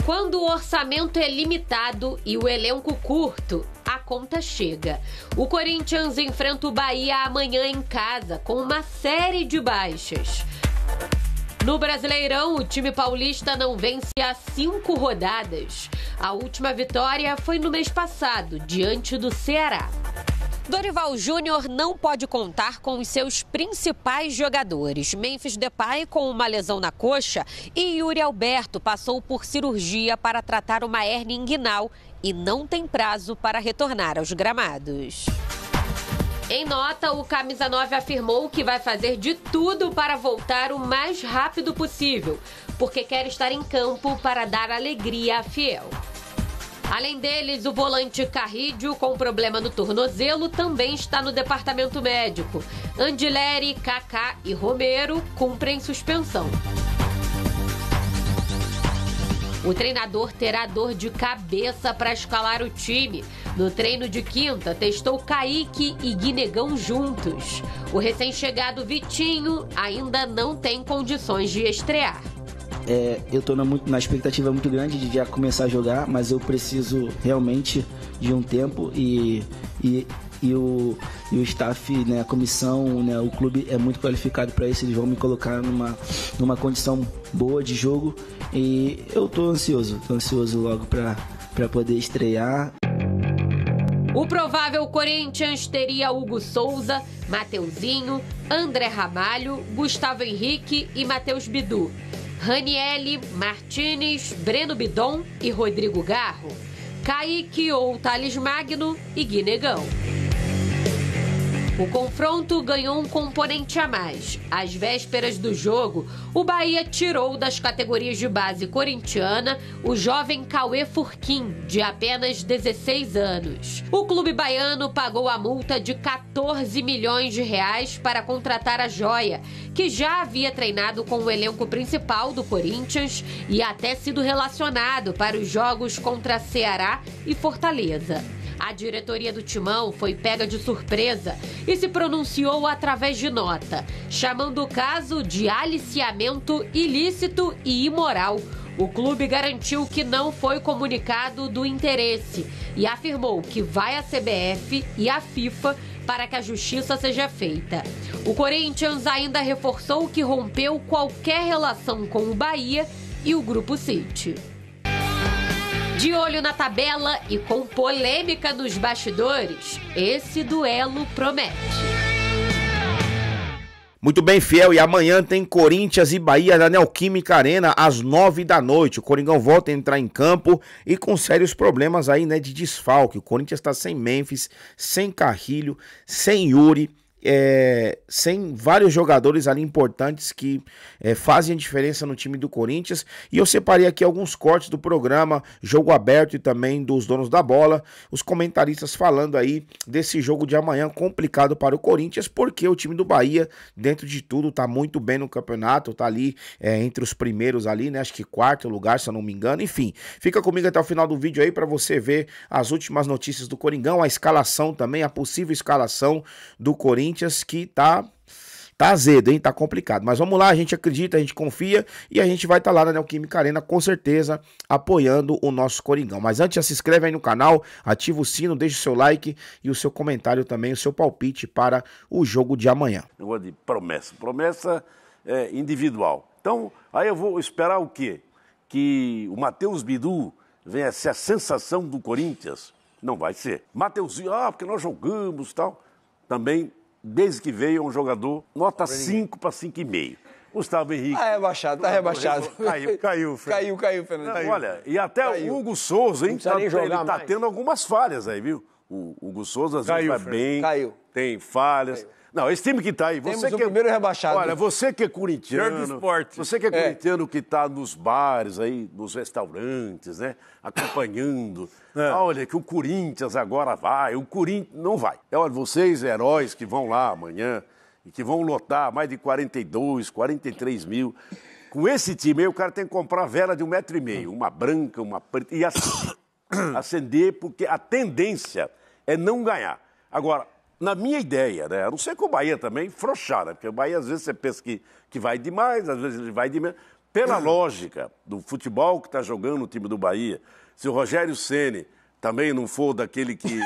Quando o orçamento é limitado e o elenco curto, a conta chega. O Corinthians enfrenta o Bahia amanhã em casa, com uma série de baixas. No Brasileirão, o time paulista não vence há 5 rodadas. A última vitória foi no mês passado, diante do Ceará. Dorival Júnior não pode contar com os seus principais jogadores. Memphis Depay com uma lesão na coxa e Yuri Alberto passou por cirurgia para tratar uma hérnia inguinal e não tem prazo para retornar aos gramados. Em nota, o camisa 9 afirmou que vai fazer de tudo para voltar o mais rápido possível, porque quer estar em campo para dar alegria à Fiel. Além deles, o volante Carrídio, com problema no tornozelo, também está no departamento médico. Andileri, Kaká e Romero cumprem suspensão. O treinador terá dor de cabeça para escalar o time. No treino de quinta, testou Kaique e Guinegão juntos. O recém-chegado Vitinho ainda não tem condições de estrear. Eu estou na expectativa muito grande de já começar a jogar, mas eu preciso realmente de um tempo e o staff, né, a comissão, né, o clube é muito qualificado para isso. Eles vão me colocar numa condição boa de jogo e eu estou ansioso logo para poder estrear. O provável Corinthians teria Hugo Souza, Mateuzinho, André Ramalho, Gustavo Henrique e Matheus Bidu. Ranielli, Martínez, Breno Bidon e Rodrigo Garro, Kaique ou Thales Magno e Guinegão. O confronto ganhou um componente a mais. Às vésperas do jogo, o Bahia tirou das categorias de base corintiana o jovem Cauê Furquim, de apenas 16 anos. O clube baiano pagou a multa de 14 milhões de reais para contratar a joia, que já havia treinado com o elenco principal do Corinthians e até sido relacionado para os jogos contra Ceará e Fortaleza. A diretoria do Timão foi pega de surpresa e se pronunciou através de nota, chamando o caso de aliciamento ilícito e imoral. O clube garantiu que não foi comunicado do interesse e afirmou que vai à CBF e à FIFA para que a justiça seja feita. O Corinthians ainda reforçou que rompeu qualquer relação com o Bahia e o Grupo City. De olho na tabela e com polêmica nos bastidores, esse duelo promete. Muito bem, Fiel, e amanhã tem Corinthians e Bahia na Neoquímica Arena às 9 da noite. O Coringão volta a entrar em campo e com sérios problemas aí, né, de desfalque. O Corinthians está sem Memphis, sem Carrilho, sem Yuri. Sem vários jogadores ali importantes que fazem a diferença no time do Corinthians. E eu separei aqui alguns cortes do programa Jogo Aberto e também dos donos da bola, os comentaristas falando aí desse jogo de amanhã complicado para o Corinthians, porque o time do Bahia, dentro de tudo, tá muito bem no campeonato, tá ali entre os primeiros ali, né, acho que 4º lugar, se eu não me engano. Enfim, fica comigo até o final do vídeo aí para você ver as últimas notícias do Coringão, a escalação também, a possível escalação do Corinthians, que tá azedo, hein? Tá complicado. Mas vamos lá, a gente acredita, a gente confia e a gente vai estar lá na Neoquímica Arena, com certeza, apoiando o nosso Coringão. Mas antes, já se inscreve aí no canal, ativa o sino, deixa o seu like e o seu comentário também, o seu palpite para o jogo de amanhã. Negócio de promessa. Promessa individual. Então, aí eu vou esperar o quê? Que o Matheus Bidu venha a ser a sensação do Corinthians? Não vai ser. Mateuzinho, porque nós jogamos e tal. Também, desde que veio, é um jogador nota 5 para 5,5. Gustavo Henrique. Tá rebaixado. Caiu, Fernando. Olha, e até o Hugo Souza, hein? Ele tá tendo algumas falhas aí, viu? O Hugo Souza às vezes vai bem. Tem falhas. Não, esse time que tá aí, Temos o primeiro rebaixado. Olha, você que é corintiano, você que é corintiano que tá nos bares aí, nos restaurantes, né, acompanhando. Olha, que o Corinthians agora vai, o Corinthians não vai. Olha, vocês, heróis que vão lá amanhã e que vão lotar mais de 42, 43 mil. Com esse time aí, o cara tem que comprar vela de 1,5 metro, uma branca, uma preta, e acender, porque a tendência é não ganhar. Agora, na minha ideia, né? A não ser que o Bahia também frouxar, né? Porque o Bahia, às vezes, você pensa que vai demais, às vezes ele vai de menos. Pela lógica do futebol que está jogando o time do Bahia, se o Rogério Ceni também não for daquele que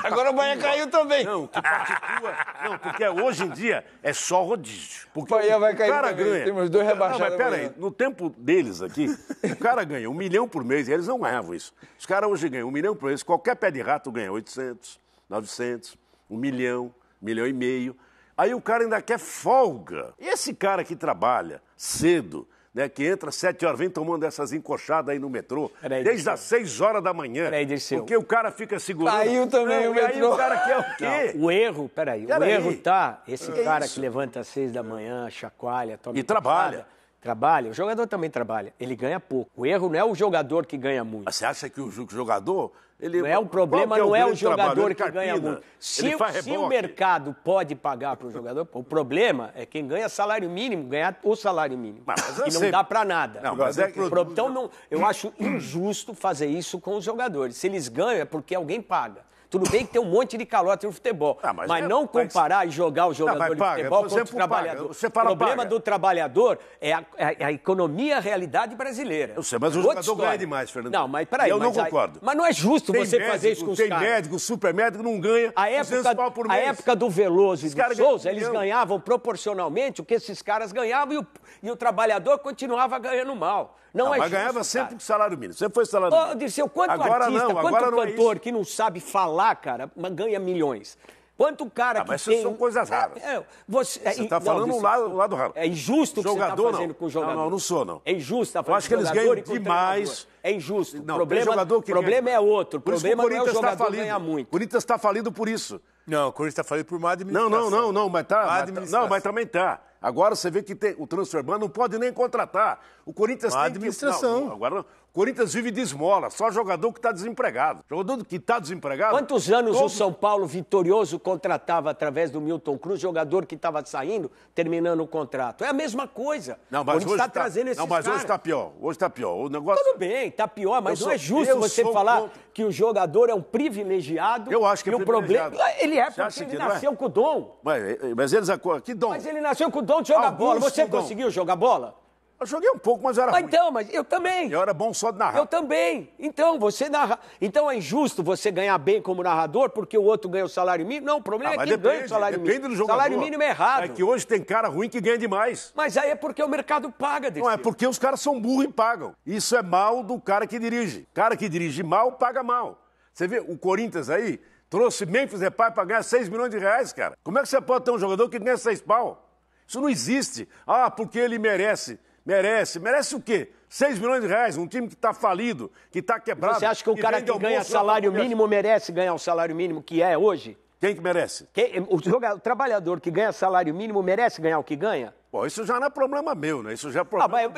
agora o Bahia caiu também. Não, que partitua. Não, porque hoje em dia é só rodízio. Porque o Bahia vai cair cara também. ganha. Temos 2 rebaixados. Não, mas peraí, no tempo deles aqui, o cara ganha 1 milhão por mês, e eles não ganhavam isso. Os caras hoje ganham 1 milhão por mês, qualquer pé de rato ganha 800, 900, 1 milhão, 1,5 milhão. Aí o cara ainda quer folga. E esse cara que trabalha cedo, né, que entra às 7 horas, vem tomando essas encoxadas aí no metrô, desde as 6 horas da manhã, porque o cara fica segurando. Caiu também o metrô. Aí o cara quer o quê? Não, o erro, o erro tá, esse cara que levanta às 6 da manhã, chacoalha, toma e trabalha. Trabalha, o jogador também trabalha, ele ganha pouco. O erro não é o jogador que ganha muito. Mas você acha que o jogador... Não é o problema, não é o jogador que ganha muito. Se o mercado pode pagar para o jogador, o problema é quem ganha salário mínimo, ganhar o salário mínimo. E não dá para nada. Não, mas então, eu acho injusto fazer isso com os jogadores. Se eles ganham, é porque alguém paga. Tudo bem que tem um monte de calote no futebol, mas não comparar e jogar o jogador de futebol contra o trabalhador. O problema do trabalhador é a economia, a realidade brasileira. Eu sei, mas o jogador ganha demais, Fernando. Não, mas peraí. Eu não concordo. Mas não é justo você fazer isso com os caras. Tem médico, super médico, não ganha 200 pau por mês. A época do Veloso e do Souza, eles ganhavam proporcionalmente o que esses caras ganhavam e o trabalhador continuava ganhando mal. Não é mas justo, ganhava sempre com salário mínimo. Sempre foi salário mínimo. Dirceu, quanto artista, quanto cantor que não sabe falar, cara, ganha milhões? Quanto cara que mas tem... Mas são coisas raras. Você está falando um lado raro. É injusto o que você está fazendo com o jogador. Não sou, não. É injusto. Eu acho que eles ganham demais. É injusto. Não, o problema é outro. O problema não é o jogador ganhar muito. O Corinthians está falido por isso. Não, o Corinthians está falido por má administração. Não, mas tá. Mas também tá. Agora você vê que o Transferban não pode nem contratar. O Corinthians tem administração. Agora não. O Corinthians vive de esmola, só jogador que está desempregado. Jogador que está desempregado... Quantos anos o São Paulo vitorioso contratava através do Milton Cruz, jogador que estava saindo, terminando o contrato? É a mesma coisa. Não, mas hoje está trazendo esses caras. Hoje está pior. Hoje está pior. O negócio... Tudo bem, está pior, mas não é justo você falar que o jogador é um privilegiado. Eu acho que é privilegiado. Ele é porque ele nasceu com o dom. Mas eles... Que dom? Mas ele nasceu com o dom de jogar bola. Você conseguiu jogar bola? Eu joguei um pouco, mas era ruim. Então, mas eu também. Eu era bom só de narrar. Eu também. Então, você narra. Então é injusto você ganhar bem como narrador porque o outro ganha o salário mínimo? Não, o problema é quem ganha o salário mínimo. Depende do jogador. O salário mínimo é errado. É que hoje tem cara ruim que ganha demais. Mas aí é porque o mercado paga, Não, é porque os caras são burros e pagam. Isso é mal do cara que dirige. Cara que dirige mal, paga mal. Você vê, o Corinthians aí trouxe Memphis Depay para ganhar 6 milhões de reais, cara. Como é que você pode ter um jogador que ganha 6 pau? Isso não existe. Porque ele merece. Merece o quê? 6 milhões de reais, um time que está falido, que está quebrado. Você acha que o cara que ganha salário mínimo merece ganhar o salário mínimo que é hoje? Quem que merece? O trabalhador que ganha salário mínimo merece ganhar o que ganha? Bom, isso já não é problema meu, né? Isso já é problema...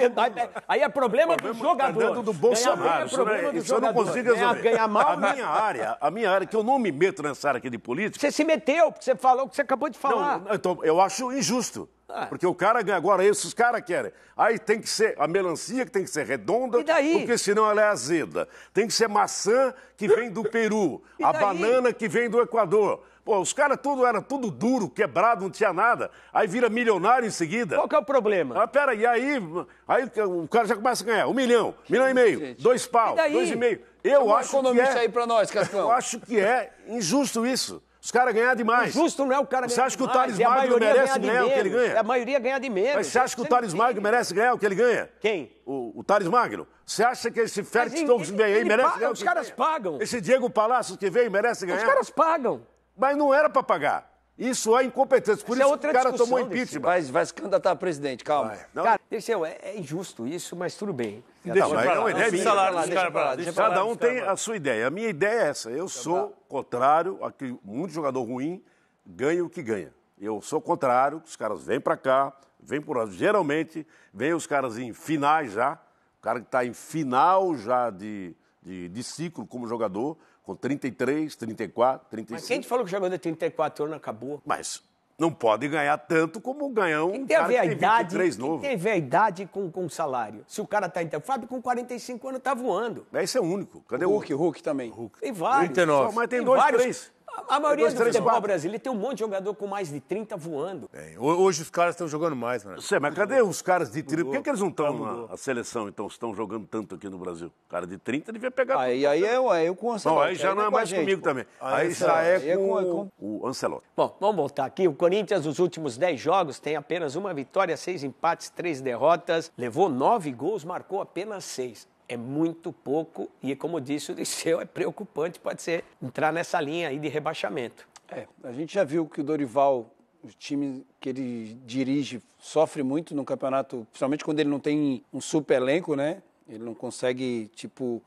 Aí é problema do jogador. Do Bolsonaro. Isso eu não consigo resolver. Ganhar mal, a minha área, que eu não me meto nessa área aqui de política... Você se meteu, porque você falou o que você acabou de falar. Não, então, eu acho injusto. Porque o cara ganha, agora esses caras querem. Aí tem que ser a melancia que tem que ser redonda, e daí? Porque senão ela é azeda. Tem que ser maçã que vem do Peru, a banana que vem do Equador. Pô, os caras era tudo duro, quebrado, não tinha nada. Aí vira milionário em seguida. Qual que é o problema? Peraí, aí o cara já começa a ganhar 1 milhão, 1,5 milhão, 2 pau, 2,5. Eu acho que aí pra nós, Cascão. Eu acho que é injusto isso. Os caras ganhar demais. Justo não é o cara ganhar. Você acha que o Thales Magno merece ganhar o que ele ganha? A maioria ganha de menos. Mas você acha que o Thales Magno merece ganhar o que ele ganha? Quem? O Thales Magno. Você acha que esse Félix Torres que veio aí merece ganhar o que Os caras pagam. Esse Diego Palacios que veio merece ganhar? Os caras pagam. Mas não era para pagar. Isso é incompetência. Por isso que o cara tomou impeachment. Vai se candidatar a presidente, calma. Cara, Dirceu, é injusto isso, mas tudo bem. Cada um tem a sua ideia. A minha ideia é essa. Eu sou contrário a que muito jogador ruim ganhe o que ganha. Eu sou contrário, que os caras vêm para cá, geralmente vêm os caras em finais já, o cara que está em final já de ciclo como jogador, com 33, 34, 35. Mas quem te falou que o jogador de 34 anos acabou? Mas não pode ganhar tanto como ganhou um cara que tem 23 novo. Quem tem a ver a idade com salário? Se o cara está... O Fábio com 45 anos está voando. Esse é o único. Cadê o Hulk também. Tem vários. 39. Mas tem 2, 3. A maioria do futebol brasileiro tem um monte de jogador com mais de 30 voando. Hoje os caras estão jogando mais, mano. Mas cadê os caras de 30? Por que eles não estão na seleção, então, estão jogando tanto aqui no Brasil? O cara de 30 devia pegar... Aí é com o Ancelotti. Não, aí já não é mais comigo também. Aí já é com o Ancelotti. Bom, vamos voltar aqui. O Corinthians, nos últimos 10 jogos, tem apenas uma vitória, 6 empates, 3 derrotas. Levou 9 gols, marcou apenas 6. É muito pouco e, como disse o Dirceu, é preocupante, pode ser entrar nessa linha aí de rebaixamento. A gente já viu que o Dorival, o time que ele dirige, sofre muito no campeonato, principalmente quando ele não tem um super elenco, né? Ele não consegue,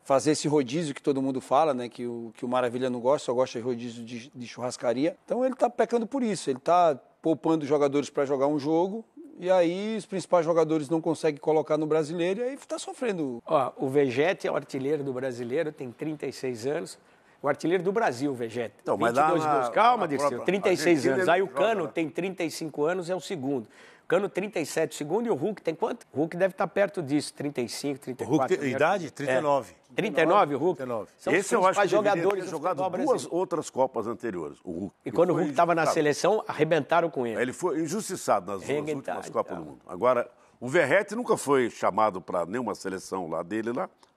fazer esse rodízio que todo mundo fala, né? Que o Maravilha não gosta, só gosta de rodízio de churrascaria. Então ele está pecando por isso, ele está poupando jogadores para jogar um jogo. E aí os principais jogadores não conseguem colocar no Brasileiro e aí está sofrendo. O Vegete é o artilheiro do Brasileiro, tem 36 anos. O artilheiro do Brasil, o Vegete. Então, 22 gols. Calma, Dirceu, 36 anos. Aí o Cano tem 35 anos, é o segundo. O Cano, 37, o segundo. E o Hulk tem quanto? O Hulk deve estar perto disso, 35, 34. O Hulk tem idade? 39. 39, o Hulk? 39. São Esse eu acho que jogadores ter jogado duas outras Copas anteriores, o Hulk. E quando o Hulk estava na seleção, arrebentaram com ele. Ele foi injustiçado nas duas últimas Copas do Mundo. Agora, o Verratti nunca foi chamado para nenhuma seleção lá dele,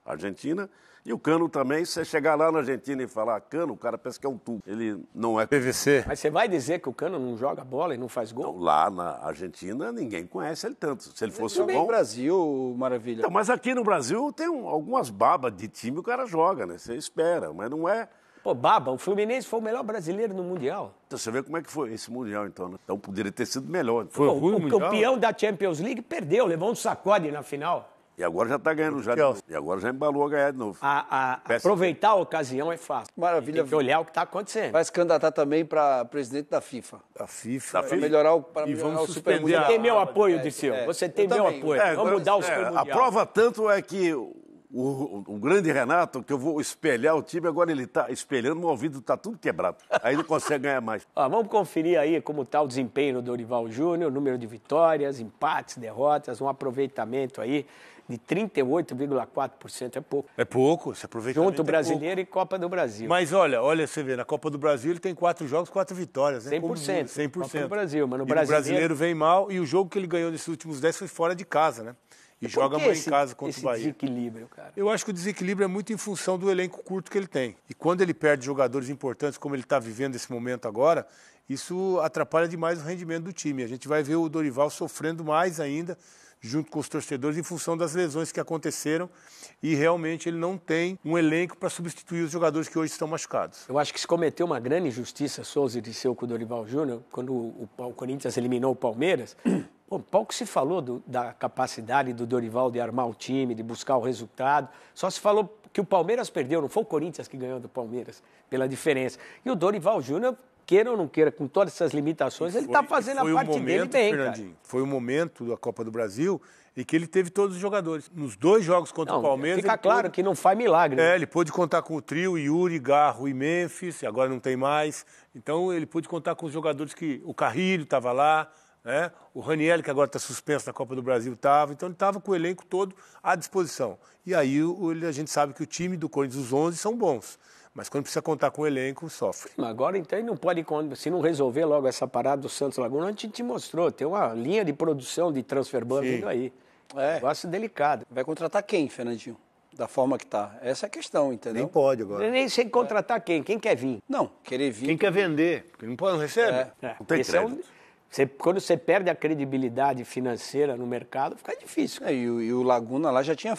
Argentina. E o Cano também, se você chegar lá na Argentina e falar Cano, o cara pensa que é um tubo. Ele não é PVC. Mas você vai dizer que o Cano não joga bola e não faz gol? Não, lá na Argentina, ninguém conhece ele tanto. Se ele fosse bom... no Brasil, Maravilha. Então, mas aqui no Brasil tem algumas babas de time, o cara joga, né? Você espera, mas não é... Pô, baba, o Fluminense foi o melhor brasileiro no Mundial. Então você vê como é que foi esse Mundial, então, né? Então poderia ter sido melhor. Então. Foi ruim o Mundial? O campeão da Champions League perdeu, levou um sacode na final. E agora já está ganhando, e agora já embalou a ganhar de novo. Aproveitar a ocasião é fácil. Maravilha. Tem que olhar o que está acontecendo. Vai se candidatar também para presidente da FIFA. Da FIFA. Para melhorar o Super Mundial. Você tem meu apoio, Dirceu. Você tem meu apoio. Vamos mudar o Super Mundial. A prova tanto é que o grande Renato, que eu vou espelhar o time, agora ele está espelhando, meu ouvido está tudo quebrado. Aí não consegue ganhar mais. Vamos conferir aí como está o desempenho do Dorival Júnior, número de vitórias, empates, derrotas, um aproveitamento aí de 38,4%. É pouco. É pouco, esse aproveitamento Junto Brasileiro e Copa do Brasil. Mas olha, você vê, na Copa do Brasil ele tem 4 jogos, 4 vitórias, né? 100%. 100%. Copa do Brasil, mas no brasileiro vem mal e o jogo que ele ganhou nesses últimos 10 foi fora de casa, né? E joga amanhã em casa contra o Bahia. Esse desequilíbrio, cara? Eu acho que o desequilíbrio é muito em função do elenco curto que ele tem. E quando ele perde jogadores importantes, como ele está vivendo esse momento agora, isso atrapalha demais o rendimento do time. A gente vai ver o Dorival sofrendo mais ainda, junto com os torcedores, em função das lesões que aconteceram. E realmente ele não tem um elenco para substituir os jogadores que hoje estão machucados. Eu acho que se cometeu uma grande injustiça, Souza e Dirceu, com o Dorival Júnior, quando o Corinthians eliminou o Palmeiras. Pô, pouco se falou da capacidade do Dorival de armar o time, de buscar o resultado. Só se falou que o Palmeiras perdeu, não foi o Corinthians que ganhou do Palmeiras, pela diferença. E o Dorival Júnior, queira ou não queira, com todas essas limitações, ele está fazendo a parte dele bem, Fernandinho, cara. Foi o momento da Copa do Brasil em que ele teve todos os jogadores. Nos 2 jogos contra o Palmeiras... Fica claro que não faz milagre. Ele pôde contar com o trio, Yuri, Garro e Memphis, agora não tem mais. Então ele pôde contar com os jogadores que... O Carrilho estava lá, né? O Raniel, que agora está suspenso na Copa do Brasil, estava. Então ele estava com o elenco todo à disposição. E aí a gente sabe que o time do Corinthians, os 11, são bons. Mas quando precisa contar com o elenco, sofre. Agora, então, ele não pode, se não resolver logo essa parada do Santos Laguna, a gente te mostrou, tem uma linha de produção de transfer ban vindo aí. Negócio delicado. Vai contratar quem, Fernandinho? Da forma que tá. Essa é a questão, entendeu? Nem pode agora. Nem sei contratar quem quer vir. Não, querer vir. Quem quer vender, porque não recebe. Não tem crédito. Quando você perde a credibilidade financeira no mercado, fica difícil. E o Laguna lá já tinha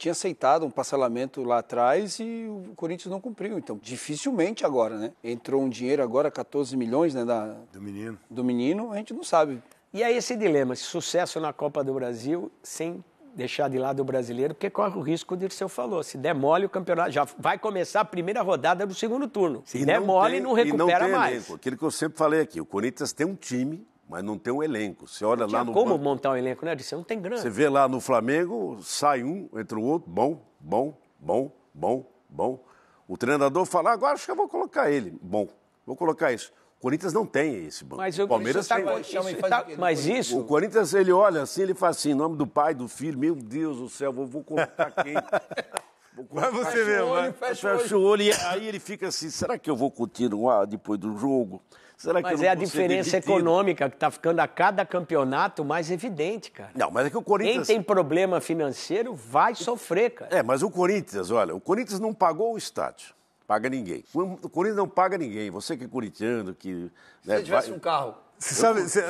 aceitado um parcelamento lá atrás e o Corinthians não cumpriu. Então, dificilmente agora, né? Entrou um dinheiro agora, 14 milhões, né? Do menino, a gente não sabe. E aí esse dilema, esse sucesso na Copa do Brasil, sem deixar de lado o brasileiro, porque corre o risco, o Dirceu falou, se der mole o campeonato, já vai começar a primeira rodada do segundo turno. Se der mole, não recupera mais. Elenco. Aquilo que eu sempre falei aqui, o Corinthians tem um time, mas não tem um elenco. Você olha lá no como montar um elenco, né, Dirceu? Não tem grana. Você vê lá no Flamengo, sai um, entra o outro, bom. O treinador fala, agora acho que eu vou colocar ele. Bom, vou colocar isso. O Corinthians não tem esse banco. Mas o Palmeiras tem. Mas isso... O Corinthians, ele olha assim, ele faz assim, em nome do pai, do filho, meu Deus do céu, vou colocar quem? Vai você mesmo, fecha o olho e aí ele fica assim, será que eu vou continuar depois do jogo? Será que mas é a diferença econômica que está ficando a cada campeonato mais evidente, cara. Não, mas é que o Corinthians... Quem tem problema financeiro vai sofrer, cara. Mas o Corinthians, olha, o Corinthians não pagou o estádio. Paga ninguém. O Corinthians não paga ninguém. Você que é corintiano, que... Se você tivesse um carro... Se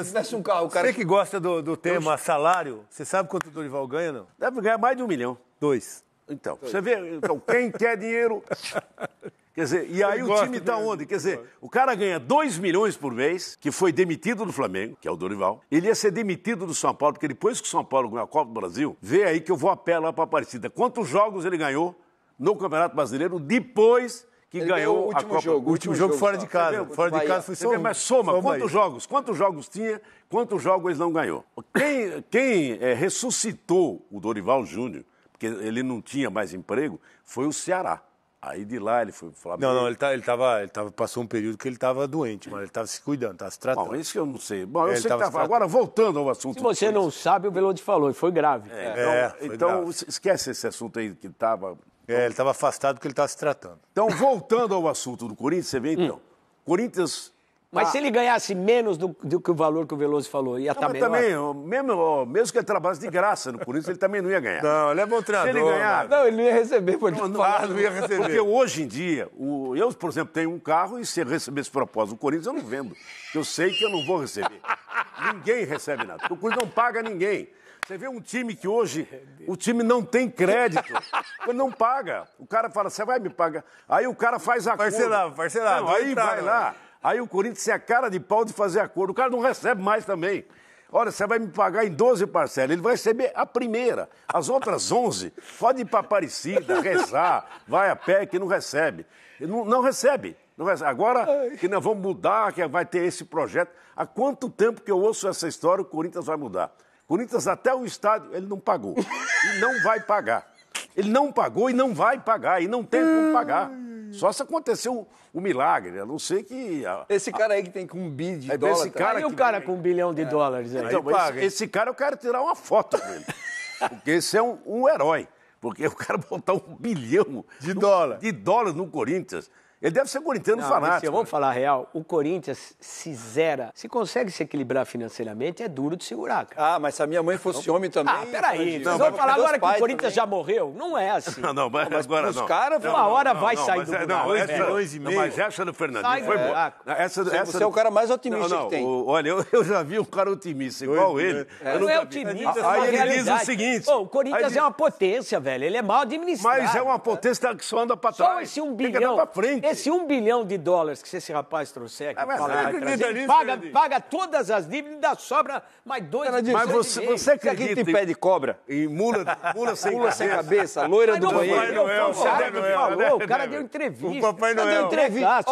tivesse um carro, cara... Você que gosta do tema salário, você sabe quanto o Dorival ganha, não? Deve ganhar mais de 1 milhão. 2. Então, você vê, quem quer dinheiro... Quer dizer, e aí o time tá onde? Quer dizer, o cara ganha 2 milhões por mês, que foi demitido do Flamengo, que é o Dorival. Ele ia ser demitido do São Paulo, porque depois que o São Paulo ganhou a Copa do Brasil, vê aí que eu vou a pé lá pra Aparecida. Quantos jogos ele ganhou no Campeonato Brasileiro depois que ganhou a Copa? O último jogo fora de casa. Fora de casa foi só um. Mas soma, quantos jogos? Quantos jogos tinha? Quantos jogos ele não ganhou? Quem ressuscitou o Dorival Júnior, porque ele não tinha mais emprego, foi o Ceará. Aí de lá ele foi falar... Não, ele passou um período que ele estava doente, mas ele estava se cuidando, estava se tratando. Bom, isso eu não sei. Bom, eu sei que estava... Agora, voltando ao assunto... Se você não sabe, o Veloso falou, e foi grave. Então esquece esse assunto aí que estava... ele estava afastado porque ele estava se tratando. Então, voltando ao assunto do Corinthians, você vê então, Corinthians... Mas se ele ganhasse menos do que o valor que o Veloso falou, ia estar melhor. Também, mesmo que ele trabalhasse de graça no Corinthians, ele também não ia ganhar. Não, ele é bom treinador. Se ele ganhar... Não, ele não ia receber. Não ia receber. Porque hoje em dia, eu, por exemplo, tenho um carro e se eu receber esse propósito do Corinthians, eu não vendo. Eu sei que eu não vou receber. Ninguém recebe nada. Porque o Corinthians não paga ninguém. Você vê um time que hoje, o time não tem crédito, ele não paga. O cara fala, você vai me pagar. Aí o cara faz acordo. Parcelado. Não, aí vai lá. Aí o Corinthians se a cara de pau de fazer acordo. O cara não recebe mais também. Olha, você vai me pagar em 12 parcelas. Ele vai receber a primeira. As outras 11, pode ir para Aparecida, rezar, vai a pé que não recebe. Não recebe. Agora que nós vamos mudar, que vai ter esse projeto. Há quanto tempo que eu ouço essa história, o Corinthians vai mudar? O Corinthians até o estádio, ele não pagou. E não vai pagar. Ele não pagou e não vai pagar. E não tem como pagar. Só se aconteceu um milagre, a não ser que... Esse cara aí que tem com 1 bilhão de dólares... E o cara com 1 bilhão de dólares aí? Então, esse cara eu quero tirar uma foto com ele. Porque esse é um herói. Porque o cara botar 1 bilhão de dólares no Corinthians... Ele deve ser corintiano fanático. Vamos falar a real, o Corinthians se zera. Se consegue se equilibrar financeiramente, é duro de segurar, cara. Mas se a minha mãe fosse homem também... Peraí. Vocês vão falar agora que o Corinthians já morreu? Não é assim. Mas agora não. Os caras, uma hora vai sair do buraco. 2,5 milhões. Mas essa do Fernandinho foi boa. Você é o cara mais otimista que tem. Olha, eu já vi um cara otimista igual ele. Não é otimista, aí ele diz o seguinte... O Corinthians é uma potência, velho. Ele é mal administrado. Mas é uma potência que só anda pra trás. Só esse 1 bilhão... Esse 1 bilhão de dólares que esse rapaz trouxer aqui, paga todas as dívidas e ainda sobra mais 2 milhões. Mas você acredita que tem pé de cobra? Em mula sem cabeça, loira do banheiro. O cara deu entrevista. O Papai Noel. Deu entrevista.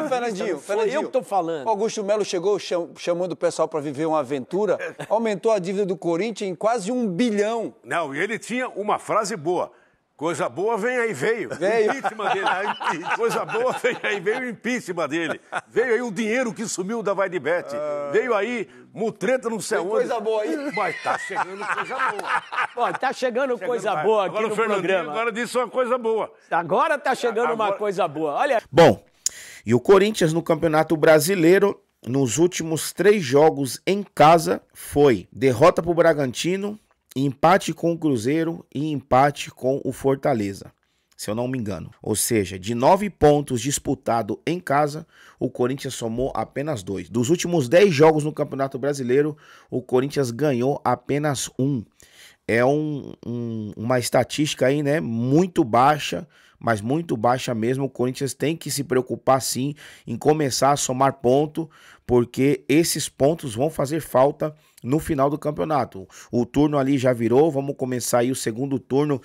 Fernandinho. Eu que tô falando. Augusto Melo chegou chamando o pessoal para viver uma aventura, aumentou a dívida do Corinthians em quase 1 bilhão. Não, e ele tinha uma frase boa. Coisa boa vem aí, veio. Impeachment dele. Coisa boa vem aí, veio o impeachment dele. Veio aí o dinheiro que sumiu da Vai de Bet. Veio aí mutreta não sei onde. Coisa boa aí. Mas tá chegando coisa boa. Tá chegando coisa boa aqui no programa. Agora disse uma coisa boa. Agora tá chegando uma coisa boa. Olha. Bom, e o Corinthians no Campeonato Brasileiro, nos últimos 3 jogos em casa, foi derrota pro Bragantino, empate com o Cruzeiro e empate com o Fortaleza, se eu não me engano. Ou seja, de 9 pontos disputados em casa, o Corinthians somou apenas 2. Dos últimos 10 jogos no Campeonato Brasileiro, o Corinthians ganhou apenas 1. É uma estatística aí, né, muito baixa, mas muito baixa mesmo. O Corinthians tem que se preocupar sim em começar a somar ponto, porque esses pontos vão fazer falta no final do campeonato. O turno ali já virou, vamos começar aí o segundo turno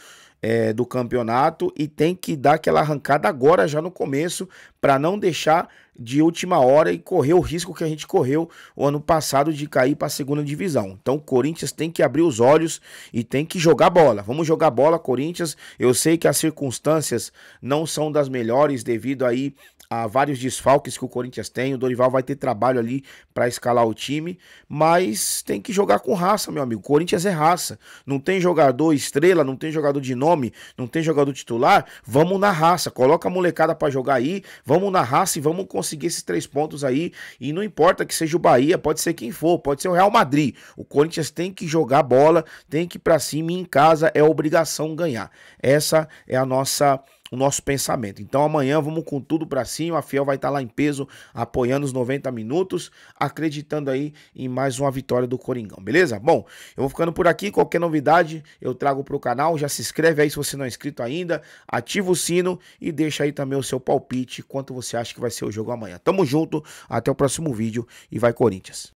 do campeonato e tem que dar aquela arrancada agora já no começo para não deixar de última hora e correr o risco que a gente correu o ano passado de cair para a segunda divisão. Então o Corinthians tem que abrir os olhos e tem que jogar bola. Vamos jogar bola, Corinthians. Eu sei que as circunstâncias não são das melhores devido aí a vários desfalques que o Corinthians tem. O Dorival vai ter trabalho ali para escalar o time, mas tem que jogar com raça, meu amigo. O Corinthians é raça. Não tem jogador estrela, não tem jogador de nome, não tem jogador titular. Vamos na raça. Coloca a molecada para jogar aí. Vamos na raça e vamos conseguir esses 3 pontos aí. E não importa que seja o Bahia, pode ser quem for, pode ser o Real Madrid. O Corinthians tem que jogar bola, tem que ir para cima e em casa é obrigação ganhar. Essa é o nosso pensamento. Então amanhã vamos com tudo pra cima, a Fiel vai estar lá em peso, apoiando os 90 minutos, acreditando aí em mais uma vitória do Coringão, beleza? Bom, eu vou ficando por aqui, qualquer novidade eu trago pro canal, já se inscreve aí se você não é inscrito ainda, ativa o sino e deixa aí também o seu palpite, quanto você acha que vai ser o jogo amanhã. Tamo junto, até o próximo vídeo e vai Corinthians!